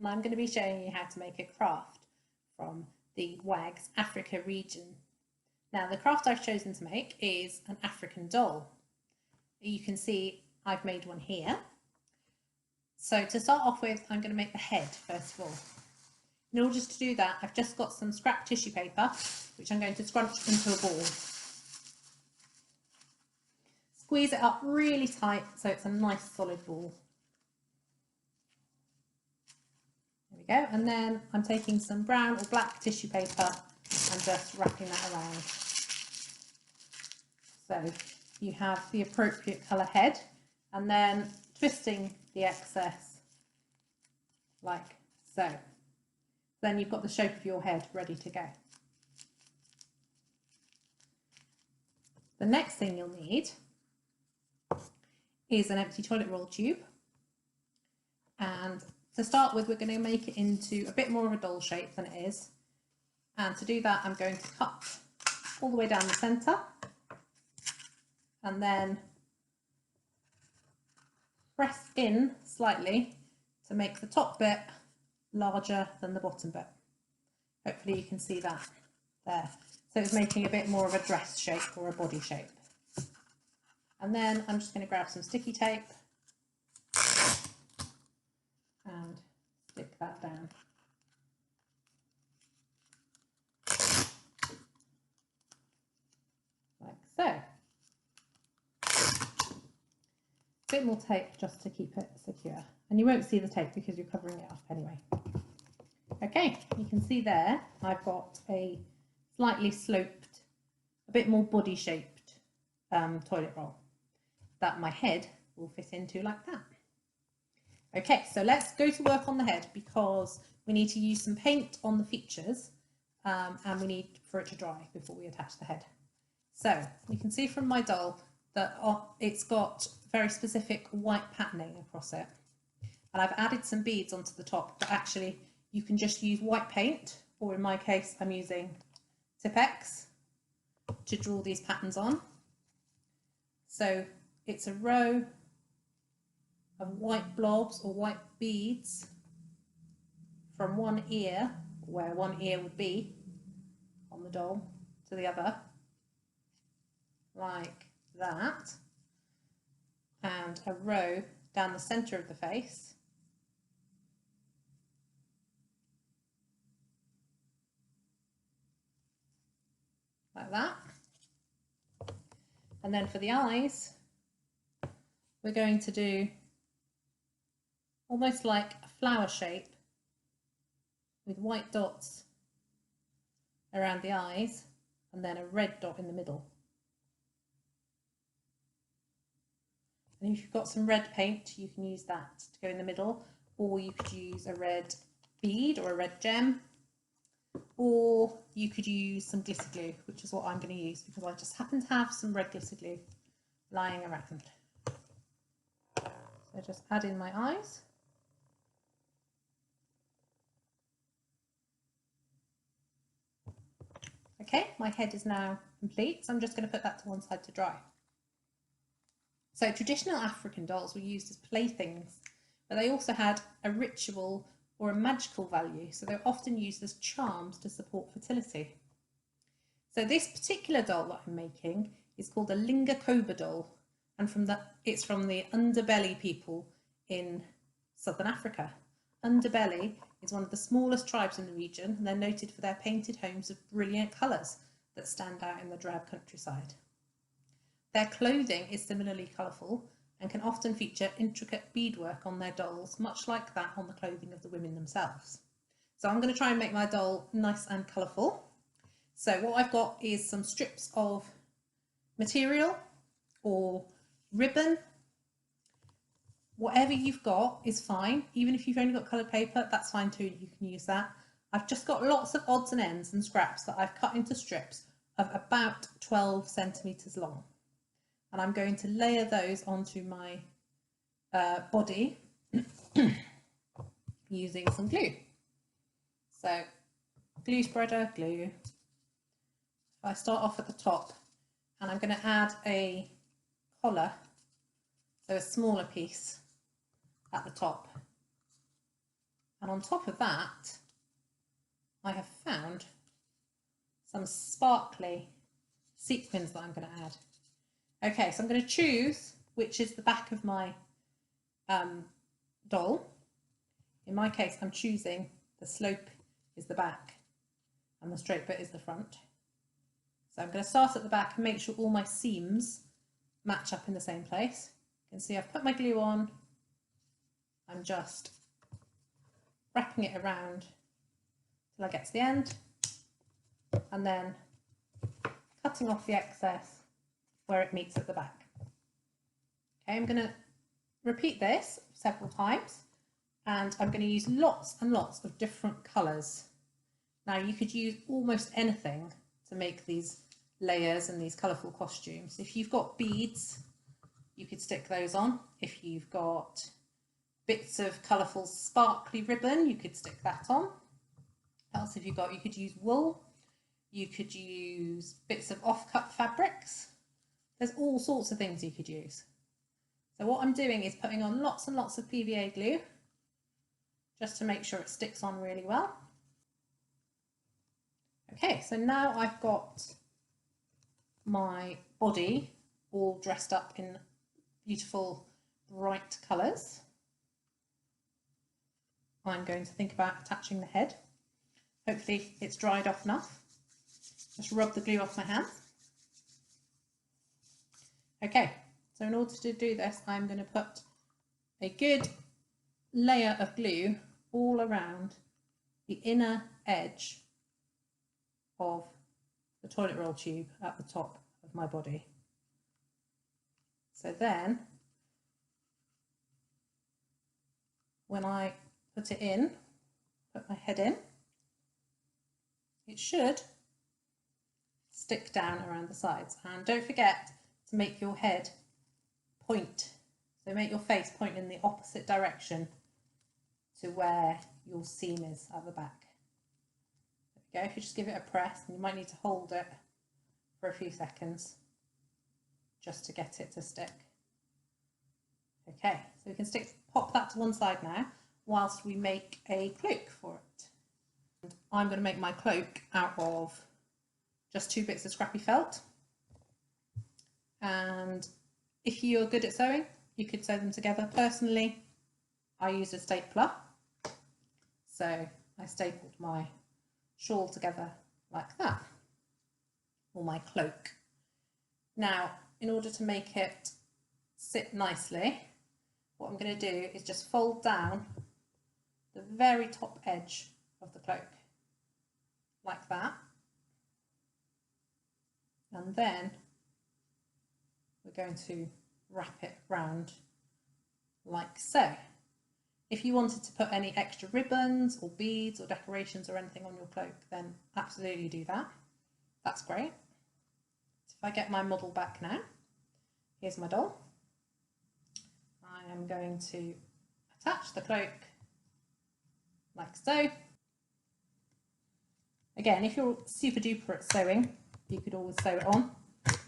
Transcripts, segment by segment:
and I'm going to be showing you how to make a craft from the WAG's Africa region. Now the craft I've chosen to make is an African doll. You can see I've made one here. So to start off with, I'm going to make the head first of all. In order to do that, I've just got some scrap tissue paper, which I'm going to scrunch into a ball. Squeeze it up really tight so it's a nice solid ball. There we go. And then I'm taking some brown or black tissue paper and just wrapping that around. So you have the appropriate colour head, and then twisting the excess like so. Then you've got the shape of your head ready to go. The next thing you'll need is an empty toilet roll tube, and to start with we're going to make it into a bit more of a doll shape than it is, and to do that I'm going to cut all the way down the centre and then press in slightly to make the top bit larger than the bottom bit. Hopefully you can see that there. So it's making a bit more of a dress shape or a body shape. And then I'm just going to grab some sticky tape and stick that down. Like so. A bit more tape just to keep it secure. And you won't see the tape because you're covering it up anyway. Okay, you can see there I've got a slightly sloped, a bit more body shaped toilet roll that my head will fit into like that. Okay, so let's go to work on the head because we need to use some paint on the features and we need for it to dry before we attach the head. So you can see from my doll that it's got very specific white patterning across it. And I've added some beads onto the top, but actually you can just use white paint, or in my case I'm using Tipp-Ex to draw these patterns on. So it's a row of white blobs or white beads from one ear, where one ear would be on the doll, to the other, like that, and a row down the centre of the face, like that. And then for the eyes, we're going to do almost like a flower shape with white dots around the eyes and then a red dot in the middle. And if you've got some red paint, you can use that to go in the middle, or you could use a red bead or a red gem, or you could use some glitter glue, which is what I'm going to use because I just happen to have some red glitter glue lying around. So just add in my eyes. Okay, my head is now complete, so I'm just going to put that to one side to dry. So traditional African dolls were used as playthings, but they also had a ritual or a magical value, so they're often used as charms to support fertility. So this particular doll that I'm making is called a Lingakoba doll, and it's from the Ndebele people in southern Africa. Ndebele is one of the smallest tribes in the region, and they're noted for their painted homes of brilliant colours that stand out in the drab countryside. Their clothing is similarly colourful and can often feature intricate beadwork on their dolls, much like that on the clothing of the women themselves. So I'm going to try and make my doll nice and colourful. So what I've got is some strips of material or ribbon. Whatever you've got is fine. Even if you've only got coloured paper, that's fine too, you can use that. I've just got lots of odds and ends and scraps that I've cut into strips of about 12 centimetres long. And I'm going to layer those onto my body using some glue. So glue spreader, glue. I start off at the top and I'm going to add a collar, so a smaller piece at the top, And on top of that, I have found some sparkly sequins that I'm going to add. Okay, so I'm going to choose which is the back of my doll. In my case, I'm choosing the slope is the back and the straight bit is the front. So I'm going to start at the back and make sure all my seams match up in the same place. You can see I've put my glue on. I'm just wrapping it around till I get to the end and then cutting off the excess where it meets at the back. Okay, I'm going to repeat this several times and I'm going to use lots and lots of different colours. Now you could use almost anything to make these layers and these colourful costumes. If you've got beads, you could stick those on. If you've got bits of colourful sparkly ribbon, you could stick that on. Else if you've got, you could use wool, you could use bits of off-cut fabrics. There's all sorts of things you could use. So what I'm doing is putting on lots and lots of PVA glue just to make sure it sticks on really well. Okay, so now I've got my body all dressed up in beautiful bright colours. I'm going to think about attaching the head. Hopefully it's dried off enough. Just rub the glue off my hands. Okay, so in order to do this, I'm going to put a good layer of glue all around the inner edge of the toilet roll tube at the top of my body. So then, when I put it in, put my head in, it should stick down around the sides. And don't forget to make your head point. So make your face point in the opposite direction to where your seam is at the back. There we go. If you just give it a press, and you might need to hold it for a few seconds just to get it to stick. Okay, so we can pop that to one side now whilst we make a cloak for it. And I'm going to make my cloak out of just 2 bits of scrappy felt. And if you're good at sewing, you could sew them together. Personally, I used a stapler. So I stapled my shawl together like that, or my cloak. Now, in order to make it sit nicely, what I'm going to do is just fold down the very top edge of the cloak, like that. And then we're going to wrap it round like so. If you wanted to put any extra ribbons or beads or decorations or anything on your cloak, then absolutely do that. That's great. So if I get my model back now, here's my doll. I am going to attach the cloak like so. Again, if you're super duper at sewing, you could always sew it on,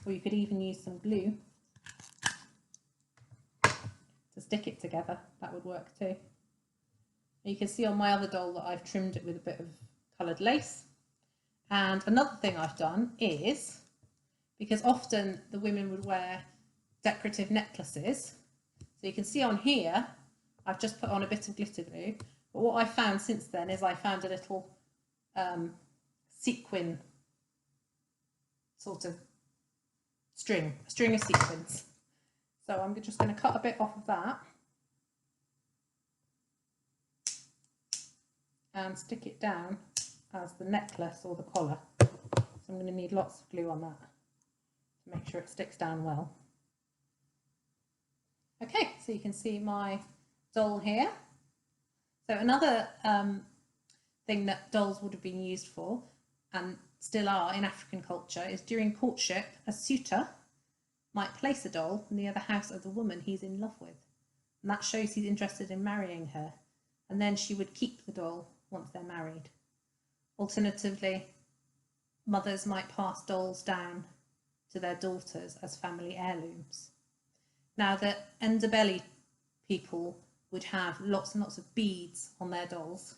or you could even use some glue to stick it together. That would work too. You can see on my other doll that I've trimmed it with a bit of coloured lace. And another thing I've done is, because often the women would wear decorative necklaces, so you can see on here I've just put on a bit of glitter glue, but what I found since then is I found a little sequin sort of a string of sequins. So I'm just going to cut a bit off of that and stick it down as the necklace or the collar. So I'm going to need lots of glue on that to make sure it sticks down well. Okay, so you can see my doll here. So another thing that dolls would have been used for, and still are in African culture, is during courtship, a suitor might place a doll near the house of the woman he's in love with. And that shows he's interested in marrying her. And then she would keep the doll once they're married. Alternatively, mothers might pass dolls down to their daughters as family heirlooms. Now, the Ndebele people would have lots and lots of beads on their dolls.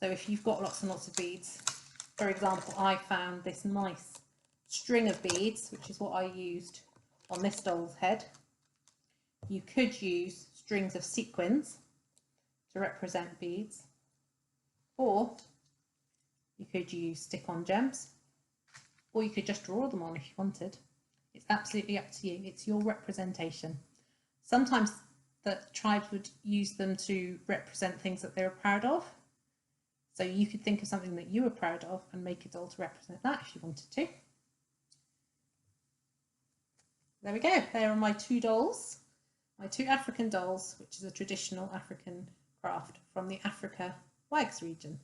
So if you've got lots and lots of beads, for example, I found this nice string of beads, which is what I used on this doll's head. You could use strings of sequins to represent beads, or you could use stick-on gems, or you could just draw them on if you wanted. It's absolutely up to you. It's your representation. Sometimes the tribes would use them to represent things that they were proud of. So you could think of something that you were proud of and make a doll to represent that if you wanted to. There we go. There are my two dolls, my two African dolls, which is a traditional African craft from the Africa Wags region.